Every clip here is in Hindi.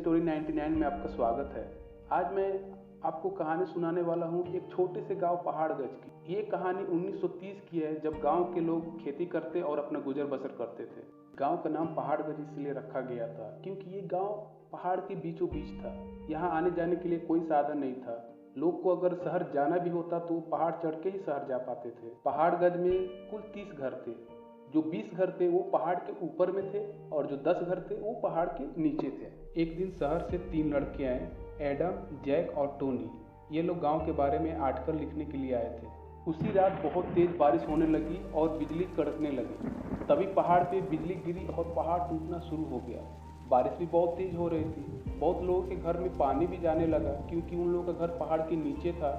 स्टोरी 99 में आपका स्वागत है। आज मैं आपको कहानी सुनाने वाला हूँ एक छोटे से गांव पहाड़गंज की। ये कहानी 1930 की है, जब गांव के लोग खेती करते और अपना गुजर बसर करते थे। गांव का नाम पहाड़गंज इसलिए रखा गया था क्योंकि ये गांव पहाड़ के बीचों बीच था। यहाँ आने जाने के लिए कोई साधन नहीं था। लोग को अगर शहर जाना भी होता तो पहाड़ चढ़ के ही शहर जा पाते थे। पहाड़गंज में कुल 30 घर थे। जो 20 घर थे वो पहाड़ के ऊपर में थे और जो 10 घर थे वो पहाड़ के नीचे थे। एक दिन शहर से 3 लड़के आए, एडम, जैक और टोनी। ये लोग गांव के बारे में आर्टिकल लिखने के लिए आए थे। उसी रात बहुत तेज बारिश होने लगी और बिजली कड़कने लगी। तभी पहाड़ पे बिजली गिरी और पहाड़ टूटना शुरू हो गया। बारिश भी बहुत तेज हो रही थी। बहुत लोगों के घर में पानी भी जाने लगा क्योंकि उन लोगों का घर पहाड़ के नीचे था।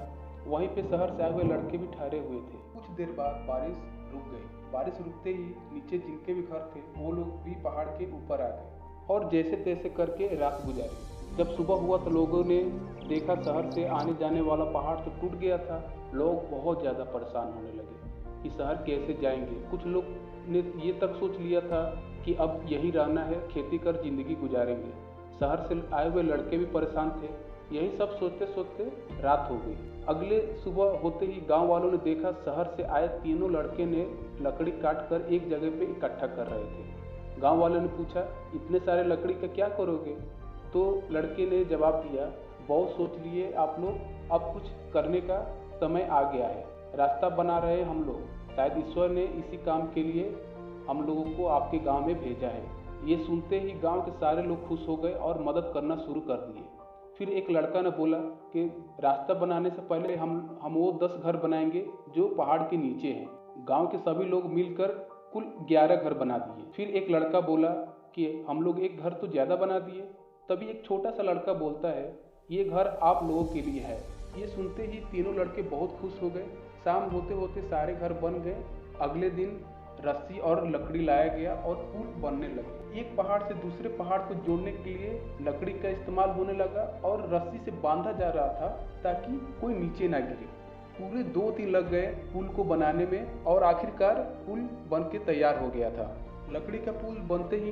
वहीं पे शहर से आए हुए लड़के भी ठहरे हुए थे। कुछ देर बाद बारिश रुक गई। बारिश रुकते ही नीचे जिनके भी घर थे वो लोग भी पहाड़ के ऊपर आ गए और जैसे तैसे करके रात गुजारी। जब सुबह हुआ तो लोगों ने देखा शहर से आने जाने वाला पहाड़ तो टूट गया था। लोग बहुत ज़्यादा परेशान होने लगे कि शहर कैसे जाएंगे। कुछ लोग ने ये तक सोच लिया था कि अब यही रहना है, खेती कर जिंदगी गुजारेंगे। शहर से आए हुए लड़के भी परेशान थे। यही सब सोचते सोचते रात हो गई। अगले सुबह होते ही गांव वालों ने देखा शहर से आए तीनों लड़के ने लकड़ी काट कर एक जगह पे इकट्ठा कर रहे थे। गांव वालों ने पूछा, इतने सारे लकड़ी का क्या करोगे? तो लड़के ने जवाब दिया, बहुत सोच लिए आप लोग, अब कुछ करने का समय आ गया है। रास्ता बना रहे हम लोग, शायद ईश्वर ने इसी काम के लिए हम लोगों को आपके गांव में भेजा है। ये सुनते ही गांव के सारे लोग खुश हो गए और मदद करना शुरू कर दिए। फिर एक लड़का ने बोला कि रास्ता बनाने से पहले हम वो 10 घर बनाएंगे जो पहाड़ के नीचे हैं। गांव के सभी लोग मिलकर कुल 11 घर बना दिए। फिर एक लड़का बोला कि हम लोग एक घर तो ज़्यादा बना दिए। तभी एक छोटा सा लड़का बोलता है, ये घर आप लोगों के लिए है। ये सुनते ही तीनों लड़के बहुत खुश हो गए। शाम होते होते सारे घर बन गए। अगले दिन रस्सी और लकड़ी लाया गया और पुल बनने लगे। एक पहाड़ से दूसरे पहाड़ को जोड़ने के लिए लकड़ी का इस्तेमाल होने लगा और रस्सी से बांधा जा रहा था ताकि कोई नीचे ना गिरे। पूरे 2 दिन लग गए पुल को बनाने में और आखिरकार पुल बन के तैयार हो गया था। लकड़ी का पुल बनते ही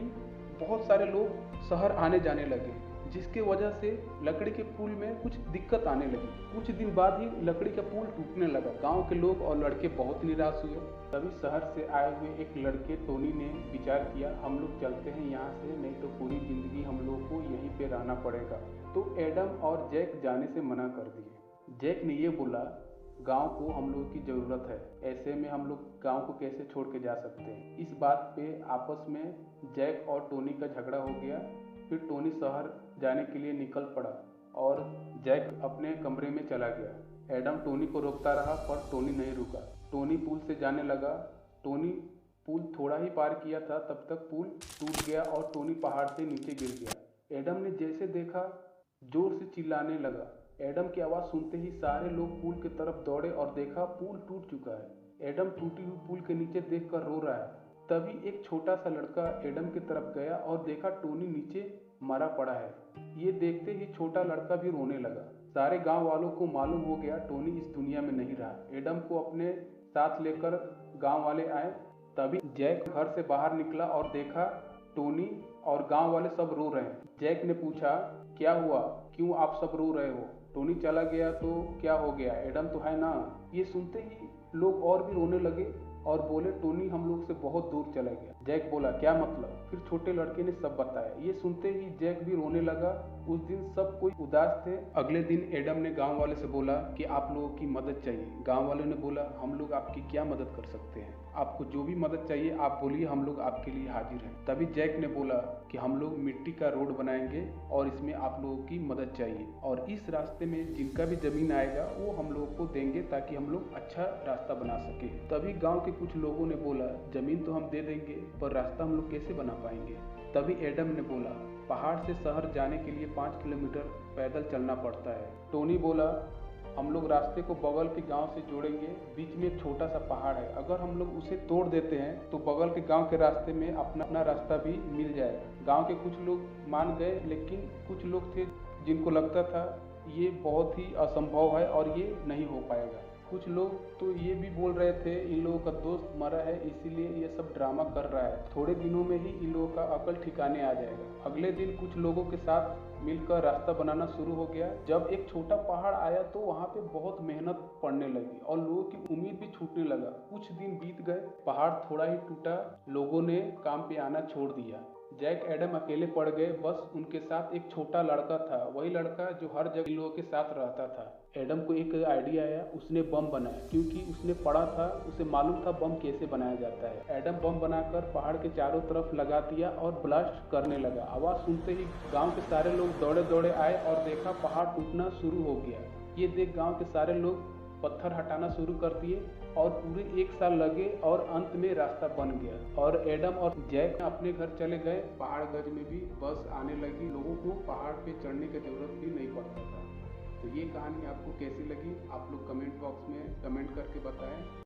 बहुत सारे लोग शहर आने जाने लगे, जिसके वजह से लकड़ी के पुल में कुछ दिक्कत आने लगी। कुछ दिन बाद ही लकड़ी का पुल टूटने लगा। गांव के लोग और लड़के बहुत निराश हुए। तभी शहर से आए हुए एक लड़के टोनी ने विचार किया, हम लोग चलते हैं यहाँ से, नहीं तो पूरी जिंदगी हम लोग को यहीं पे रहना पड़ेगा। तो एडम और जैक जाने से मना कर दिए। जैक ने ये बोला, गांव को हम लोग की ज़रूरत है, ऐसे में हम लोग गांव को कैसे छोड़ के जा सकते हैं। इस बात पे आपस में जैक और टोनी का झगड़ा हो गया। फिर टोनी शहर जाने के लिए निकल पड़ा और जैक अपने कमरे में चला गया। एडम टोनी को रोकता रहा पर टोनी नहीं रुका। टोनी पुल से जाने लगा। टोनी पुल थोड़ा ही पार किया था तब तक पुल टूट गया और टोनी पहाड़ से नीचे गिर गया। एडम ने जैसे देखा जोर से चिल्लाने लगा। एडम की आवाज़ सुनते ही सारे लोग पुल की तरफ दौड़े और देखा पुल टूट चुका है। एडम टूटी हुई पुल के नीचे देखकर रो रहा है। तभी एक छोटा सा लड़का एडम की तरफ गया और देखा टोनी नीचे मरा पड़ा है। ये देखते ही छोटा लड़का भी रोने लगा। सारे गांव वालों को मालूम हो गया टोनी इस दुनिया में नहीं रहा। एडम को अपने साथ लेकर गांव वाले आए। तभी जैक घर से बाहर निकला और देखा टोनी और गांव वाले सब रो रहे हैं। जैक ने पूछा, क्या हुआ, क्यों आप सब रो रहे हो? टोनी चला गया तो क्या हो गया, एडम तो है ना। ये सुनते ही लोग और भी रोने लगे और बोले, टोनी हम लोग से बहुत दूर चला गया। जैक बोला, क्या मतलब? फिर छोटे लड़के ने सब बताया। ये सुनते ही जैक भी रोने लगा। उस दिन सब कोई उदास थे। अगले दिन एडम ने गांव वाले से बोला कि आप लोगों की मदद चाहिए। गांव वालों ने बोला, हम लोग आपकी क्या मदद कर सकते हैं, आपको जो भी मदद चाहिए आप बोलिए, हम लोग आपके लिए हाजिर हैं। तभी जैक ने बोला कि हम लोग मिट्टी का रोड बनाएंगे और इसमें आप लोगों की मदद चाहिए और इस रास्ते में जिनका भी जमीन आएगा वो हम लोगों को देंगे ताकि हम लोग अच्छा रास्ता बना सके। तभी गांव के कुछ लोगों ने बोला, जमीन तो हम दे देंगे पर रास्ता हम लोग कैसे बना पाएंगे? तभी एडम ने बोला, पहाड़ से शहर जाने के लिए 5 किलोमीटर पैदल चलना पड़ता है। टोनी बोला, हम लोग रास्ते को बगल के गांव से जोड़ेंगे। बीच में एक छोटा सा पहाड़ है, अगर हम लोग उसे तोड़ देते हैं तो बगल के गांव के रास्ते में अपना रास्ता भी मिल जाएगा। गांव के कुछ लोग मान गए, लेकिन कुछ लोग थे जिनको लगता था ये बहुत ही असंभव है और ये नहीं हो पाएगा। कुछ लोग तो ये भी बोल रहे थे इन लोगों का दोस्त मरा है इसीलिए ये सब ड्रामा कर रहा है, थोड़े दिनों में ही इन लोगों का अकल ठिकाने आ जाएगा। अगले दिन कुछ लोगों के साथ मिलकर रास्ता बनाना शुरू हो गया। जब एक छोटा पहाड़ आया तो वहाँ पे बहुत मेहनत पड़ने लगी और लोगों की उम्मीद भी छूटने लगा। कुछ दिन बीत गए, पहाड़ थोड़ा ही टूटा, लोगों ने काम पे आना छोड़ दिया। जैक एडम अकेले पड़ गए, बस उनके साथ एक छोटा लड़का था, वही लड़का जो हर जगह इन लोगों के साथ रहता था। एडम को एक आइडिया आया, उसने बम बनाया क्योंकि उसने पढ़ा था, उसे मालूम था बम कैसे बनाया जाता है। एडम बम बनाकर पहाड़ के चारों तरफ लगा दिया और ब्लास्ट करने लगा। आवाज़ सुनते ही गांव के सारे लोग दौड़े दौड़े आए और देखा पहाड़ टूटना शुरू हो गया। ये देख गांव के सारे लोग पत्थर हटाना शुरू कर दिए और पूरे 1 साल लगे और अंत में रास्ता बन गया और एडम और जैक अपने घर चले गए। पहाड़गंज में भी बस आने लगी, लोगों को पहाड़ पे चढ़ने की जरूरत भी नहीं पड़ता था। तो ये कहानी आपको कैसी लगी आप लोग कमेंट बॉक्स में कमेंट करके बताएं।